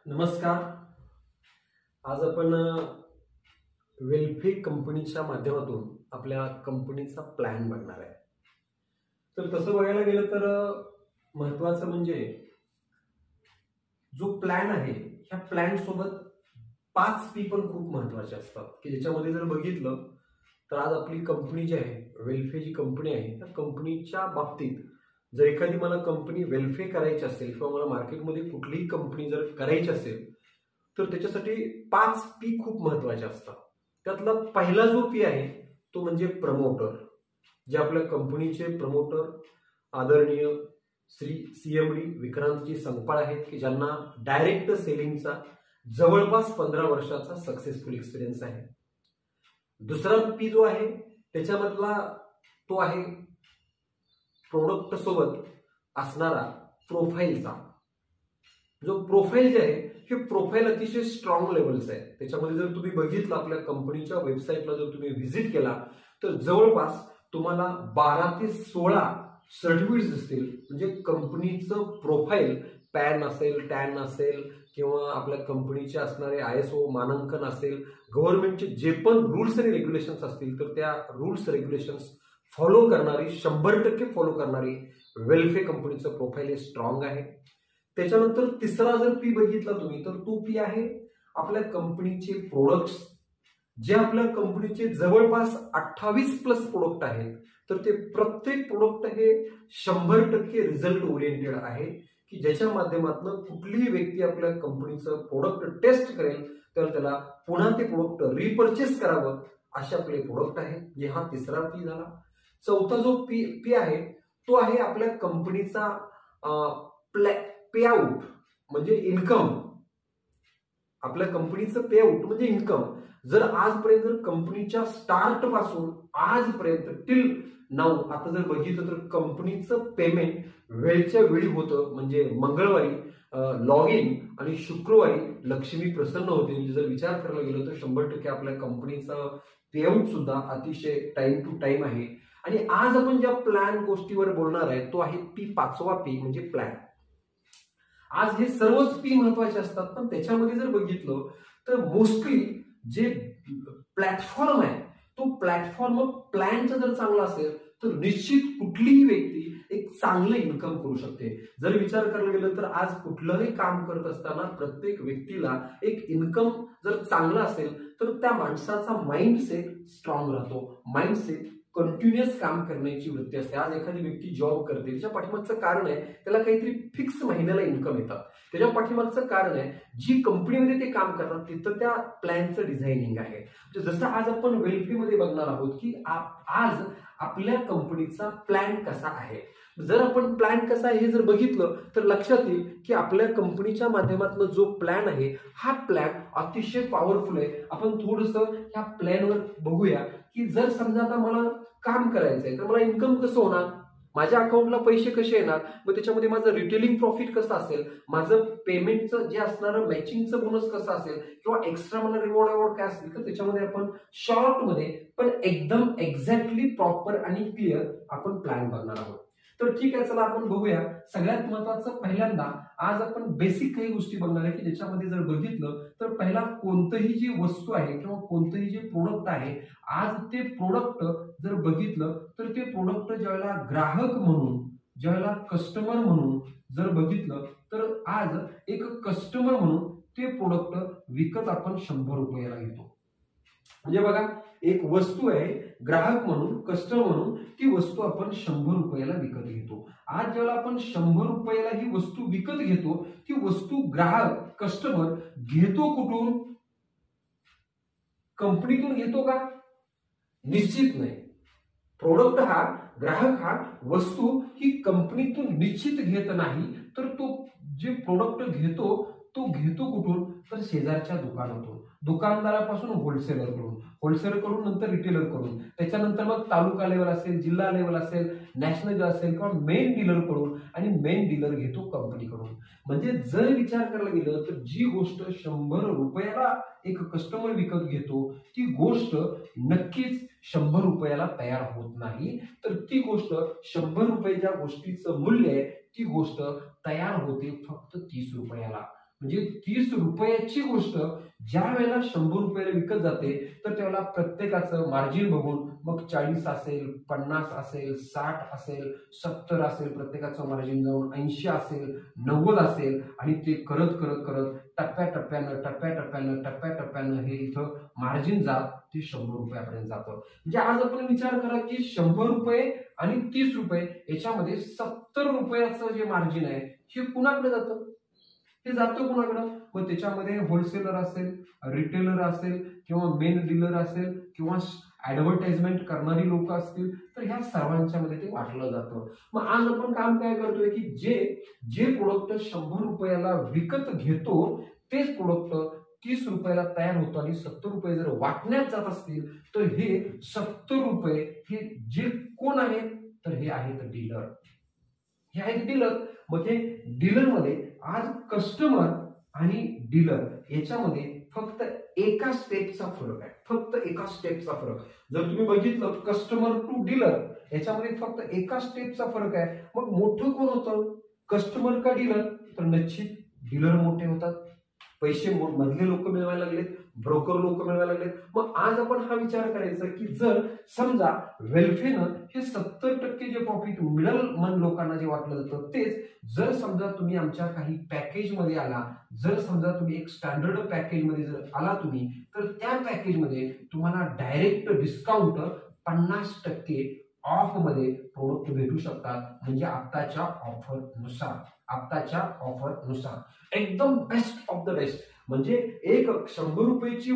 नमस्कार. आज आपण वेल्फे कंपनीच्या माध्यमातून आपल्या कंपनीचा प्लॅन बघणार आहे. तर तसं बघायला गेलं तर महत्त्वाचं म्हणजे जो प्लॅन आहे ह्या प्लॅन सोबत 5 पी पण खूप महत्त्वाचे असतात की ज्याच्यामध्ये जर बघितलं तर आज आपली कंपनी जी आहे वेल्फे जी कंपनी आहे त्या कंपनीच्या बाबतीत जर एखादी मला कंपनी वेल्फे करायची असेल किंवा मला मार्केटमध्ये कुठलीही कंपनी जर करायची असेल तर त्याच्यासाठी 5 पी खूप महत्त्वाचे असतात. त्यातला पहिला जो पी आहे तो म्हणजे प्रमोटर. जे आपल्या कंपनीचे प्रमोटर आदरणीय श्री सीएमडी विक्रांतजी संगपाळ आहेत की ज्यांना डायरेक्ट सेलिंगचा जवळपास 15 वर्षाचा सक्सेसफुल एक्सपिरियन्स आहे. दुसरा पी जो आहे त्याच्यामधला तो आहे प्रोडक्ट सोबत असणारा प्रोफाईलचा. जो प्रोफाईल जे आहे हे प्रोफाईल अतिशय स्ट्रॉंग लेवलचं आहे. त्याच्यामध्ये जर तुम्ही बघितलं आपल्या कंपनीच्या वेबसाईटला जर तुम्ही व्हिजिट केला तर जवळपास तुम्हाला 12 ते 16 सर्टिफिकेट्स दिसतील. म्हणजे कंपनीचं प्रोफाईल पॅन असेल, टॅन असेल किंवा आपल्या कंपनीचे असणारे ISO मानांकन असेल, गव्हर्नमेंटचे जे पण रूल्स आणि रेग्युलेशन्स असतील तर त्या रूल्स रेग्युलेशन्स फॉलो करणारी 100% फॉलो करणारी वेल्फे कंपनीचं प्रोफाईल हे स्ट्रॉंग आहे. त्याच्यानंतर तिसरा जर पी बघितला तुम्ही तर तो पी आहे आपल्या कंपनीचे प्रोडक्ट्स. जे आपल्या कंपनीचे जवळपास 28 प्लस प्रोडक्ट आहेत तर ते प्रत्येक प्रोडक्ट हे 100% रिझल्ट ओरिएंटेड आहे की ज्याच्या माध्यमातून कुठलीही व्यक्ती आपल्या कंपनीचं प्रोडक्ट टेस्ट करेल तर त्याला पुन्हा ते प्रोडक्ट रिपर्चेस करावं असे आपले प्रोडक्ट आहे. जे हा तिसरा पी झाला. चौथा जो पी आहे तो आहे आपल्या कंपनीचा पे आउट म्हणजे इन्कम. आपल्या कंपनीचं पे आउट म्हणजे इन्कम. जर आजपर्यंत जर कंपनीच्या स्टार्ट पासून आजपर्यंत टिल नाऊ आता जर बघितलं तर कंपनीचं पेमेंट वेळच्या वेळी होतं. म्हणजे मंगळवारी लॉग इन आणि शुक्रवारी लक्ष्मी प्रसन्न होते. म्हणजे जर विचार करायला गेलो तर 100% आपल्या कंपनीचं पेआउट सुद्धा अतिशय टाइम टू टाइम आहे. आणि आज आपण ज्या प्लॅन गोष्टीवर बोलणार आहे तो आहे पी, 5वा पी म्हणजे प्लॅन. आज हे सर्वच पी महत्वाचे असतात पण त्याच्यामध्ये जर बघितलं तर मोस्टली जे प्लॅटफॉर्म आहे तो प्लॅटफॉर्म प्लॅनचा जर चांगला असेल तर निश्चित कुठलीही व्यक्ती एक चांगलं इन्कम करू शकते. जर विचार करायला गेलं तर आज कुठलंही काम करत असताना प्रत्येक व्यक्तीला एक इन्कम जर चांगला असेल तर त्या माणसाचा माइंडसेट स्ट्रॉंग राहतो. माइंडसेट कंटिन्युअस काम करण्याची वृत्ती असते. आज एखादी व्यक्ती जॉब करते त्याच्या पाठीमागचं कारण आहे त्याला काहीतरी फिक्स महिन्याला इन्कम येतात. त्याच्या पाठीमागचं कारण आहे जी कंपनीमध्ये ते काम करतात तिथं त्या प्लॅनचं डिझायनिंग आहे. जसं आज आपण वेल्फेमध्ये बघणार आहोत की आज आपल्या कंपनीचा प्लॅन कसा आहे. जर आपण प्लॅन कसा आहे हे जर बघितलं तर लक्षात येईल की आपल्या कंपनीच्या माध्यमातून जो प्लॅन आहे हा प्लॅन अतिशय पॉवरफुल आहे. आपण थोडंसं ह्या प्लॅनवर बघूया की जर समजा आता मला काम करायचंय तर मला इन्कम कसं होणार, माझ्या अकाउंटला पैसे कसे येणार, मग त्याच्यामध्ये माझं रिटेलिंग प्रॉफिट कसं असेल, माझं पेमेंटचं जे असणारं मॅचिंगचं बोनस कसं असेल किंवा एक्स्ट्रा मला रिवॉर्ड काय असेल तर त्याच्यामध्ये आपण शॉर्टमध्ये पण एकदम एक्झॅक्टली प्रॉपर आणि क्लिअर आपण प्लॅन बघणार आहोत. तर ठीक आहे, चला आपण बघूया. सगळ्यात महत्वाचं पहिल्यांदा आज आपण बेसिक काही गोष्टी बघणार आहे की ज्याच्यामध्ये जर बघितलं तर पहिला कोणतंही जी वस्तू आहे किंवा कोणतंही जे प्रोडक्ट आहे आज ते प्रोडक्ट जर बघितलं तर ते प्रोडक्ट ज्यावेळेला ग्राहक म्हणून ज्यावेळेला कस्टमर म्हणून जर बघितलं तर आज एक कस्टमर म्हणून ते प्रोडक्ट विकत आपण 100 रुपयाला घेतो. म्हणजे बघा एक वस्तू आहे, ग्राहक म्हणून कस्टमर म्हणून ती वस्तू आपण 100 रुपयाला विकत घेतो. आज जेव्हा आपण 100 रुपयाला ही वस्तू विकत घेतो ती वस्तू ग्राहक कस्टमर घेतो कुठून, कंपनीतून घेतो का? निश्चित नाही. प्रोडक्ट हा ग्राहक हा वस्तू ही कंपनीतून निश्चित घेत नाही तर तो जे प्रोडक्ट घेतो तो घेतो कुठून तर शेजारच्या दुकानातून, दुकानदारापासून होलसेलर कडून नंतर रिटेलर कडून, त्याच्यानंतर मग तालुका लेवल असेल, जिल्हा लेवल असेल, नॅशनल असेल किंवा मेन डीलर कडून आणि मेन डीलर घेतो कंपनीकडून. म्हणजे जर विचार करायला गेलं तर जी गोष्ट 100 रुपयाला एक कस्टमर विकत घेतो ती गोष्ट नक्कीच 100 रुपयाला तयार होत नाही. तर ती गोष्ट 100 रुपये ज्या गोष्टीचं मूल्य आहे ती गोष्ट तयार होते फक्त 30 रुपयाला. म्हणजे 30 रुपयाची गोष्ट ज्या वेळेला 100 रुपयाला विकत जाते तर त्यावेळेला प्रत्येकाचं मार्जिन बघून मग 40 असेल, 50 असेल, 60 असेल, 70 असेल, प्रत्येकाचं मार्जिन जाऊन 80 असेल, 90 असेल आणि ते करत करत करत टप्प्याटप्प्यानं हे इथं मार्जिन जात ते 100 रुपयापर्यंत जातं. म्हणजे आज आपण विचार करा की 100 रुपये आणि 30 रुपये याच्यामध्ये 70 रुपयाचं जे मार्जिन आहे हे कुणाकडे जातं? हे जातं कुणाकडं? मग त्याच्यामध्ये होलसेलर असेल, रिटेलर असेल किंवा मेन डीलर असेल किंवा ऍडव्हर्टाइजमेंट करणारी लोक असतील तर ह्या सर्वांच्या मध्ये ते वाटलं जातं. मग आज आपण काम काय करतोय की जे प्रोडक्ट 100 रुपयाला विकत घेतो तेच प्रोडक्ट 30 रुपयाला तयार होतो आणि 70 रुपये जर वाटण्यात जात असतील तर हे 70 रुपये हे जे कोण आहेत तर हे आहेत डीलर. हे आहेत डीलर. मग हे डीलर मध्ये आज कस्टमर आणि डीलर याच्यामध्ये फक्त एका स्टेपचा फरक आहे. फक्त एका स्टेपचा फरक. जर तुम्ही बघितलं कस्टमर टू डीलर याच्यामध्ये फक्त एका स्टेपचा फरक आहे. मग मोठं कोण होतं? कस्टमर का डीलर? तर निश्चित डीलर मोठे होतात. पैसे मधले लोक मिळवायला लागलेत, ब्रोकर लोक मिळवायला लागलेत. मग आज आपण हा विचार करायचा की जर समजा वेल्फेनं हे 70% जे प्रॉफिट मिडल मन लोकांना जे वाटलं जातं तेच जर समजा तुम्ही आमच्या काही पॅकेज मध्ये आला, जर समजा तुम्ही एक स्टँडर्ड पॅकेज मध्ये जर आला तुम्ही तर त्या पॅकेज मध्ये तुम्हाला डायरेक्ट डिस्काउंट 50% ऑफ मध्ये प्रोडक्ट भेटू शकतात. म्हणजे आत्ताच्या ऑफर नुसार एकदम बेस्ट ऑफ द बेस्ट. म्हणजे एक 100 रुपयाची